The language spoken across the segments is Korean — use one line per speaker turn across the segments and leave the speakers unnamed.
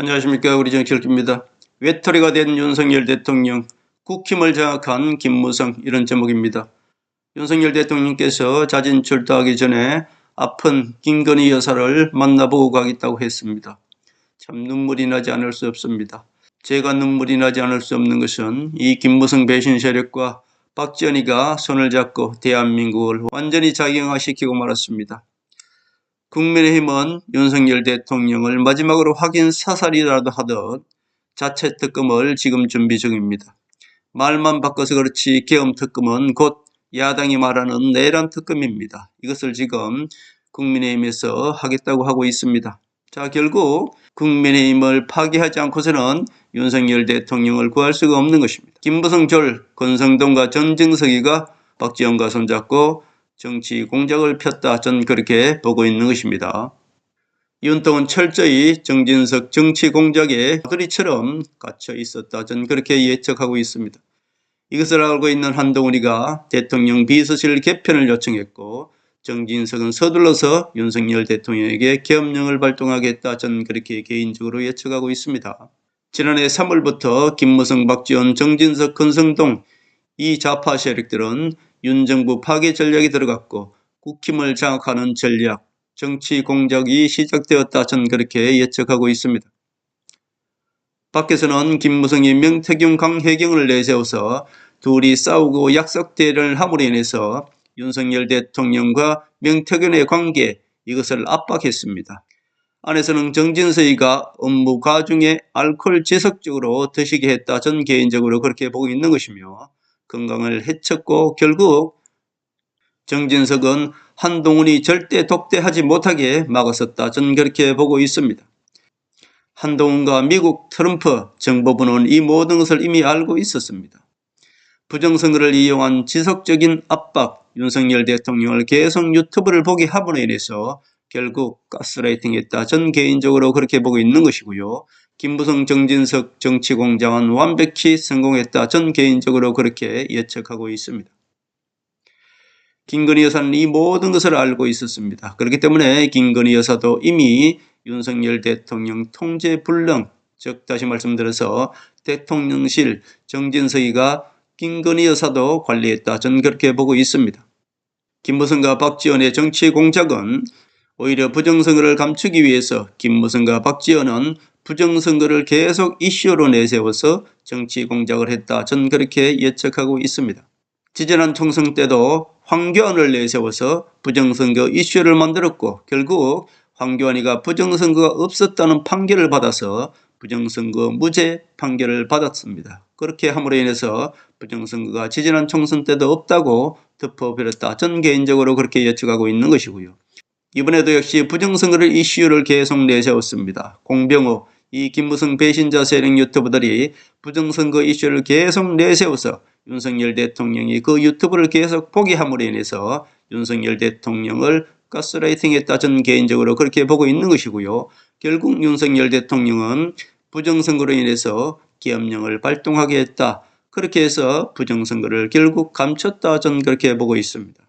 안녕하십니까. 우리 정치일기입니다. 외톨이가 된 윤석열 대통령, 국힘을 장악한 김무성, 이런 제목입니다. 윤석열 대통령께서 자진 출두하기 전에 아픈 김건희 여사를 만나보고 가겠다고 했습니다. 참 눈물이 나지 않을 수 없습니다. 제가 눈물이 나지 않을 수 없는 것은 이 김무성 배신 세력과 박지원이가 손을 잡고 대한민국을 완전히 자경화시키고 말았습니다. 국민의힘은 윤석열 대통령을 마지막으로 확인 사살이라도 하듯 자체 특검을 지금 준비 중입니다. 말만 바꿔서 그렇지 계엄 특검은 곧 야당이 말하는 내란 특검입니다. 이것을 지금 국민의힘에서 하겠다고 하고 있습니다. 자, 결국 국민의힘을 파괴하지 않고서는 윤석열 대통령을 구할 수가 없는 것입니다. 김무성, 권성동과 전정석이가 박지원과 손잡고 정치 공작을 폈다, 전 그렇게 보고 있는 것입니다. 윤통은 철저히 정진석 정치 공작에 마두리처럼 갇혀 있었다, 전 그렇게 예측하고 있습니다. 이것을 알고 있는 한동훈이가 대통령 비서실 개편을 요청했고, 정진석은 서둘러서 윤석열 대통령에게 계엄령을 발동하겠다, 전 그렇게 개인적으로 예측하고 있습니다. 지난해 3월부터 김무성, 박지원, 정진석, 권성동 이 좌파 세력들은 윤 정부 파괴 전략이 들어갔고 국힘을 장악하는 전략, 정치 공작이 시작되었다, 전 그렇게 예측하고 있습니다. 밖에서는 김무성이 명태균, 강혜경을 내세워서 둘이 싸우고 약속 대련을 함으로 인해서 윤석열 대통령과 명태균의 관계, 이것을 압박했습니다. 안에서는 정진석이가 업무 과중에 알코올 지속적으로 드시게 했다, 전 개인적으로 그렇게 보고 있는 것이며, 건강을 해쳤고 결국 정진석은 한동훈이 절대 독대하지 못하게 막았었다, 전 그렇게 보고 있습니다. 한동훈과 미국 트럼프 정보부는 이 모든 것을 이미 알고 있었습니다. 부정선거를 이용한 지속적인 압박, 윤석열 대통령을 계속 유튜브를 보게 함으로 인해서 결국 가스라이팅했다, 전 개인적으로 그렇게 보고 있는 것이고요. 김무성, 정진석 정치공작은 완벽히 성공했다, 전 개인적으로 그렇게 예측하고 있습니다. 김건희 여사는 이 모든 것을 알고 있었습니다. 그렇기 때문에 김건희 여사도 이미 윤석열 대통령 통제 불능, 즉 다시 말씀드려서 대통령실 정진석이가 김건희 여사도 관리했다, 전 그렇게 보고 있습니다. 김무성과 박지원의 정치 공작은 오히려 부정선거를 감추기 위해서 김무성과 박지원은 부정선거를 계속 이슈로 내세워서 정치 공작을 했다, 전 그렇게 예측하고 있습니다. 지지난 총선 때도 황교안을 내세워서 부정선거 이슈를 만들었고 결국 황교안이가 부정선거가 없었다는 판결을 받아서 부정선거 무죄 판결을 받았습니다. 그렇게 함으로 인해서 부정선거가 지지난 총선 때도 없다고 덮어버렸다, 전 개인적으로 그렇게 예측하고 있는 것이고요. 이번에도 역시 부정선거를 이슈를 계속 내세웠습니다. 공병호, 이 김무성 배신자 세력 유튜버들이 부정선거 이슈를 계속 내세워서 윤석열 대통령이 그 유튜브를 계속 보게 함으로 인해서 윤석열 대통령을 가스라이팅했다, 전 개인적으로 그렇게 보고 있는 것이고요. 결국 윤석열 대통령은 부정선거로 인해서 계엄령을 발동하게 했다, 그렇게 해서 부정선거를 결국 감췄다, 전 그렇게 보고 있습니다.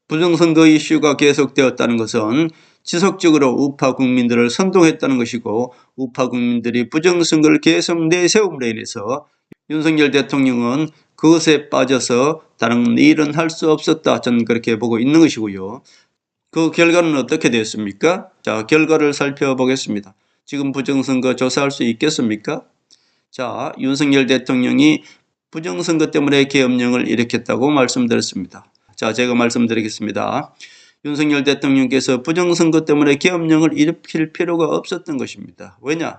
부정선거 이슈가 계속되었다는 것은 지속적으로 우파 국민들을 선동했다는 것이고, 우파 국민들이 부정선거를 계속 내세움으로 인해서 윤석열 대통령은 그것에 빠져서 다른 일은 할 수 없었다, 저는 그렇게 보고 있는 것이고요. 그 결과는 어떻게 됐습니까? 자, 결과를 살펴보겠습니다. 지금 부정선거 조사할 수 있겠습니까? 자, 윤석열 대통령이 부정선거 때문에 계엄령을 일으켰다고 말씀드렸습니다. 자, 제가 말씀드리겠습니다. 윤석열 대통령께서 부정선거 때문에 계엄령을 일으킬 필요가 없었던 것입니다. 왜냐?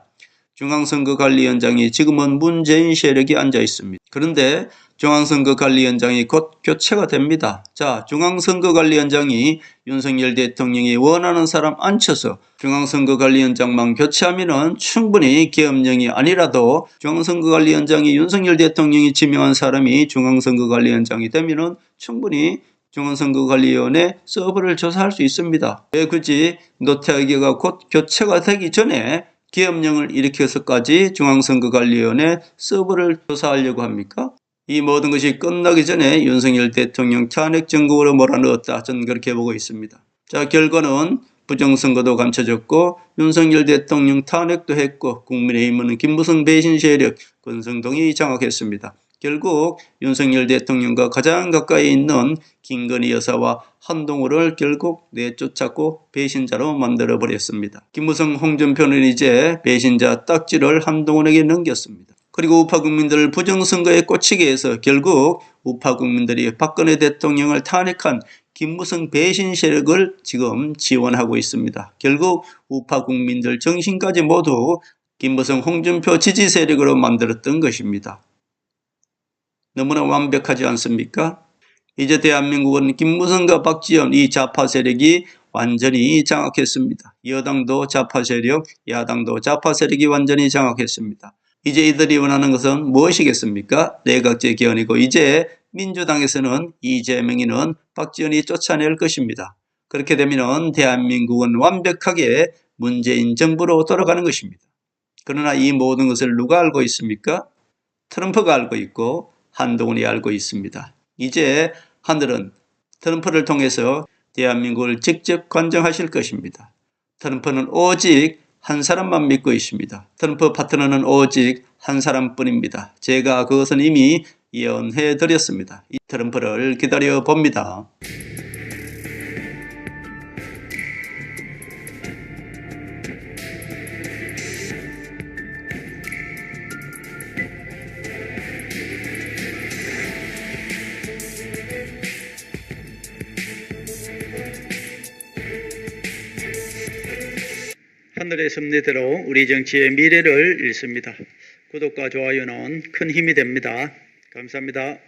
중앙선거관리위원장이 지금은 문재인 세력이 앉아 있습니다. 그런데 중앙선거관리위원장이 곧 교체가 됩니다. 자, 중앙선거관리위원장이 윤석열 대통령이 원하는 사람 앉혀서 중앙선거관리위원장만 교체하면 충분히 계엄령이 아니라도 중앙선거관리위원장이 윤석열 대통령이 지명한 사람이 중앙선거관리위원장이 되면 충분히 중앙선거관리위원회 서버를 조사할 수 있습니다. 왜 굳이 노태우기가 곧 교체가 되기 전에 계엄령을 일으켜서까지 중앙선거관리위원회 서버를 조사하려고 합니까? 이 모든 것이 끝나기 전에 윤석열 대통령 탄핵 정국으로 몰아넣었다, 저는 그렇게 보고 있습니다. 자, 결과는 부정선거도 감춰졌고 윤석열 대통령 탄핵도 했고 국민의힘은 김무성 배신 세력 권성동이 장악했습니다. 결국 윤석열 대통령과 가장 가까이 있는 김건희 여사와 한동훈을 결국 내쫓았고 배신자로 만들어버렸습니다. 김무성 홍준표는 이제 배신자 딱지를 한동훈에게 넘겼습니다. 그리고 우파 국민들을 부정선거에 꽂히게 해서 결국 우파 국민들이 박근혜 대통령을 탄핵한 김무성 배신 세력을 지금 지원하고 있습니다. 결국 우파 국민들 정신까지 모두 김무성 홍준표 지지 세력으로 만들었던 것입니다. 너무나 완벽하지 않습니까? 이제 대한민국은 김무성과 박지원 이 좌파 세력이 완전히 장악했습니다. 여당도 좌파 세력, 야당도 좌파 세력이 완전히 장악했습니다. 이제 이들이 원하는 것은 무엇이겠습니까? 내각제 개헌이고 이제 민주당에서는 이재명이는 박지원이 쫓아낼 것입니다. 그렇게 되면 대한민국은 완벽하게 문재인 정부로 돌아가는 것입니다. 그러나 이 모든 것을 누가 알고 있습니까? 트럼프가 알고 있고 한동훈이 알고 있습니다. 이제 하늘은 트럼프를 통해서 대한민국을 직접 관정하실 것입니다. 트럼프는 오직 한 사람만 믿고 있습니다. 트럼프 파트너는 오직 한 사람뿐입니다. 제가 그것은 이미 예언해 드렸습니다. 이 트럼프를 기다려 봅니다. 하늘의 섭리대로 우리 정치의 미래를 읽습니다. 구독과 좋아요는 큰 힘이 됩니다. 감사합니다.